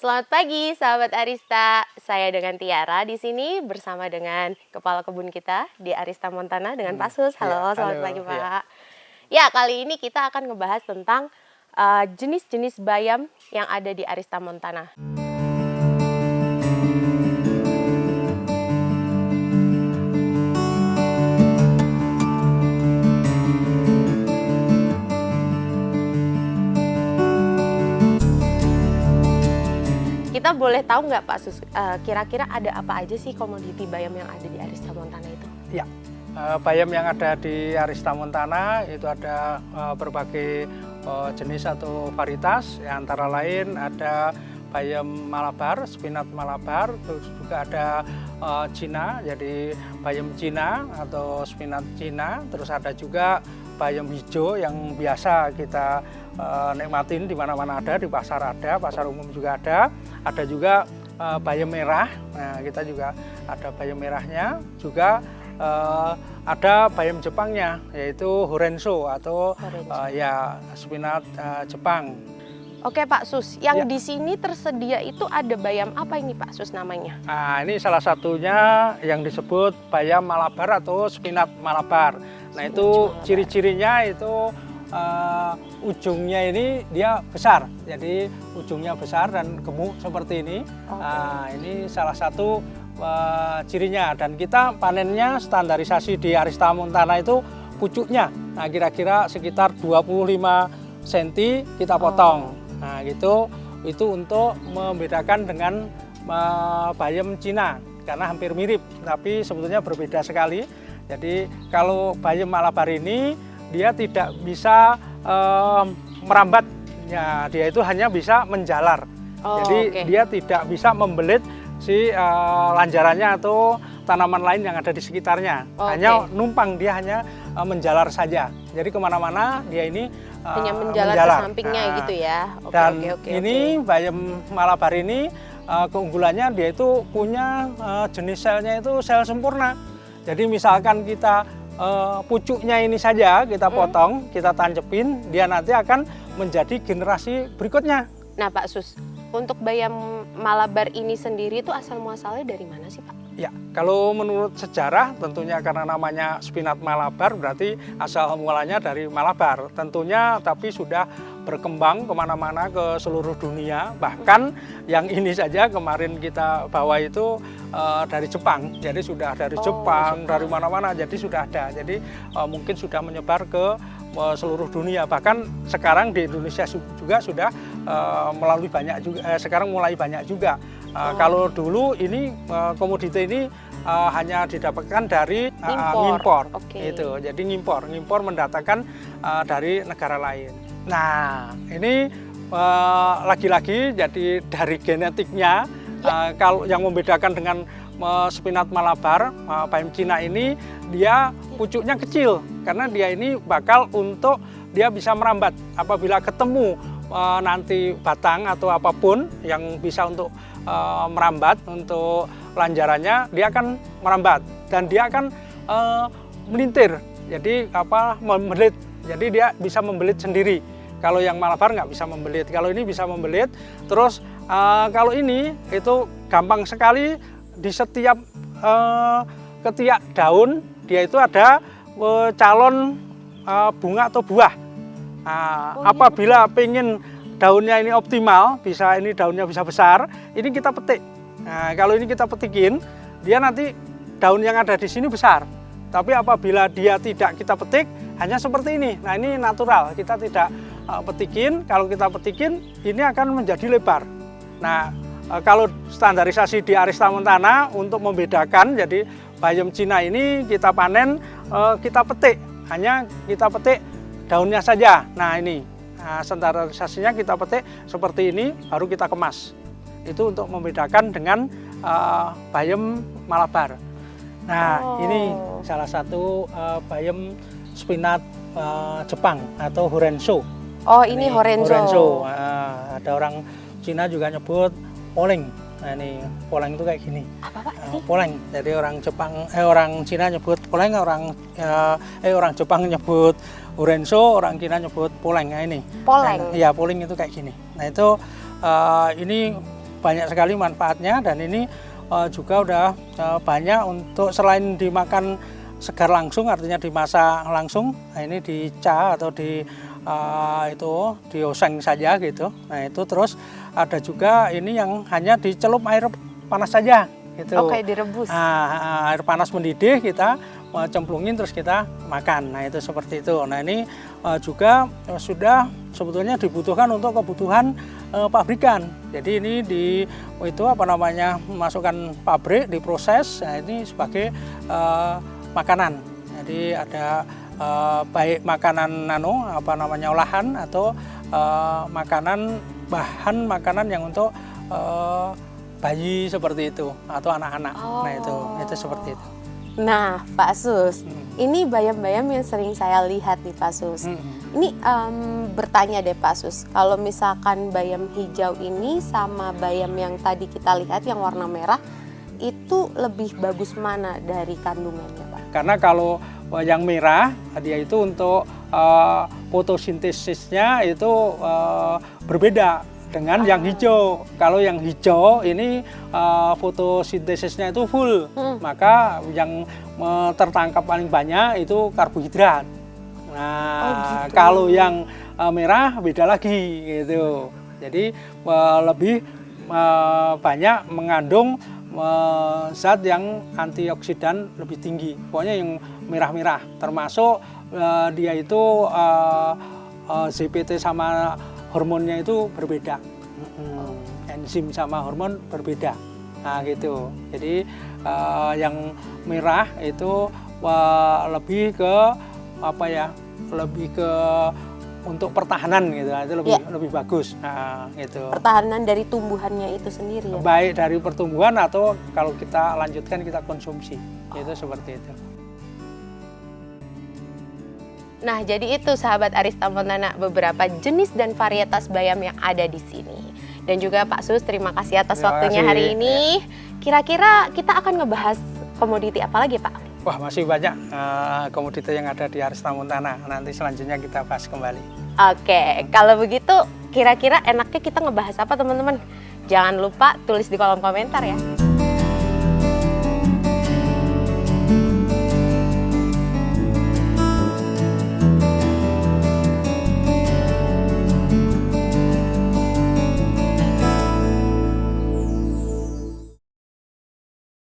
Selamat pagi, sahabat Arista. Saya dengan Tiara di sini bersama dengan kepala kebun kita di Arista Montana dengan Pak Sus. Halo, selamat pagi Pak. Ya, kali ini kita akan ngebahas tentang jenis-jenis bayam yang ada di Arista Montana. Kita boleh tahu nggak Pak Sus, kira-kira ada apa aja sih komoditi bayam yang ada di Arista Montana itu? Ya, bayam yang ada di Arista Montana itu ada berbagai jenis atau varietas, ya, antara lain ada bayam Malabar, spinat Malabar, terus juga ada Cina, jadi bayam Cina atau spinat Cina, terus ada juga bayam hijau yang biasa kita nikmatin di mana-mana ada, di pasar ada, pasar umum juga ada juga bayam merah. Nah, kita juga ada bayam merahnya, juga ada bayam Jepangnya, yaitu Horenzo atau ya spinat Jepang. Oke Pak Sus, yang di sini tersedia itu ada bayam apa ini Pak Sus namanya? Nah, ini salah satunya yang disebut bayam Malabar atau spinat Malabar. Nah, itu ciri-cirinya itu ujungnya ini dia besar, jadi ujungnya besar dan gemuk seperti ini. Nah, ini salah satu cirinya, dan kita panennya standarisasi di Arista Montana itu pucuknya. Nah, kira-kira sekitar 25 cm kita potong. Nah, gitu, itu untuk membedakan dengan bayam Cina, karena hampir mirip, tapi sebetulnya berbeda sekali. Jadi kalau bayam Malabar ini dia tidak bisa merambat, ya, dia itu hanya bisa menjalar. Jadi dia tidak bisa membelit si lanjarannya atau tanaman lain yang ada di sekitarnya. Hanya numpang, dia hanya menjalar saja. Jadi kemana-mana dia ini hanya menjalar ke sampingnya gitu ya. Ini bayam Malabar ini keunggulannya dia itu punya jenis selnya itu sel sempurna. Jadi misalkan kita pucuknya ini saja kita potong, kita tancepin, dia nanti akan menjadi generasi berikutnya. Nah Pak Sus, untuk bayam Malabar ini sendiri itu asal muasalnya dari mana sih Pak? Ya, kalau menurut sejarah tentunya karena namanya spinat Malabar berarti asal mulanya dari Malabar tentunya, tapi sudah berkembang kemana-mana ke seluruh dunia. Bahkan yang ini saja kemarin kita bawa itu dari Jepang, jadi sudah dari Jepang, dari mana-mana, jadi sudah ada. Jadi mungkin sudah menyebar ke seluruh dunia. Bahkan sekarang di Indonesia juga sudah melalui banyak juga. Sekarang mulai banyak juga. Kalau dulu ini komoditi ini hanya didapatkan dari ngimpor, itu. Jadi ngimpor mendatangkan dari negara lain. Nah, ini lagi-lagi jadi dari genetiknya. Kalau yang membedakan dengan spinat Malabar, bayam Cina ini dia pucuknya kecil karena dia ini bakal untuk dia bisa merambat apabila ketemu nanti batang atau apapun yang bisa untuk merambat untuk lanjarannya, dia akan merambat dan dia akan melintir, jadi membelit, jadi dia bisa membelit sendiri. Kalau yang Malabar nggak bisa membelit, kalau ini bisa membelit. Terus kalau ini itu gampang sekali, di setiap ketiak daun dia itu ada calon bunga atau buah. Apabila pengen daunnya ini optimal, bisa ini daunnya bisa besar, ini kita petik. Nah, kalau ini kita petikin, dia nanti daun yang ada di sini besar. Tapi apabila dia tidak kita petik, hanya seperti ini. Nah, ini natural, kita tidak petikin. Kalau kita petikin, ini akan menjadi lebar. Nah, kalau standarisasi di Arista Montana untuk membedakan, jadi bayam Cina ini kita panen, kita petik, hanya kita petik daunnya saja. Nah, ini standarisasinya kita petik seperti ini, baru kita kemas. Itu untuk membedakan dengan bayam Malabar. Nah, ini salah satu bayam spinat Jepang atau Horenzo. Ini Horenzo. Ada orang Cina juga nyebut poleng. Nah, ini poleng itu kayak gini. Apa Pak? Poleng. Jadi orang Cina nyebut poleng, orang Jepang nyebut Horenzo, orang Cina nyebut poleng. Nah, ini. Poleng. Iya, poleng itu kayak gini. Nah, itu ini banyak sekali manfaatnya, dan ini juga udah banyak untuk selain dimakan segar langsung, artinya dimasak langsung. Nah ini di ca atau itu dioseng saja gitu. Nah itu terus ada juga ini yang hanya dicelup air panas saja gitu. Oke, direbus. Nah, air panas mendidih kita cemplungin terus kita makan. Nah itu seperti itu. Nah ini juga sudah sebetulnya dibutuhkan untuk kebutuhan pabrikan. Jadi ini masukkan pabrik, diproses. Nah ini sebagai makanan. Jadi ada baik makanan olahan atau bahan makanan yang untuk bayi seperti itu atau anak-anak. Nah itu seperti itu. Nah, Pak Sus, ini bayam-bayam yang sering saya lihat nih Pak Sus. Ini bertanya deh Pak Sus, kalau misalkan bayam hijau ini sama bayam yang tadi kita lihat yang warna merah, itu lebih bagus mana dari kandungannya Pak? Karena kalau yang merah, dia itu untuk fotosintesisnya itu berbeda dengan yang hijau. Kalau yang hijau ini fotosintesisnya itu full, maka yang tertangkap paling banyak itu karbohidrat. Nah, gitu. Kalau yang merah beda lagi gitu. Jadi lebih banyak mengandung zat yang antioksidan lebih tinggi. Pokoknya yang merah-merah, termasuk dia itu ZPT sama hormonnya itu berbeda, enzim sama hormon berbeda, nah gitu. Jadi yang merah itu lebih ke lebih ke untuk pertahanan gitu, itu lebih bagus, nah gitu. Pertahanan dari tumbuhannya itu sendiri ya? Baik dari pertumbuhan atau kalau kita lanjutkan kita konsumsi, itu seperti itu. Nah, jadi itu sahabat Arista Montana beberapa jenis dan varietas bayam yang ada di sini. Dan juga Pak Sus, terima kasih atas waktunya hari ini. Kira-kira kita akan ngebahas komoditi apa lagi, Pak? Wah, masih banyak komoditi yang ada di Arista Montana. Nanti selanjutnya kita bahas kembali. Oke, kalau begitu kira-kira enaknya kita ngebahas apa, teman-teman? Jangan lupa tulis di kolom komentar ya.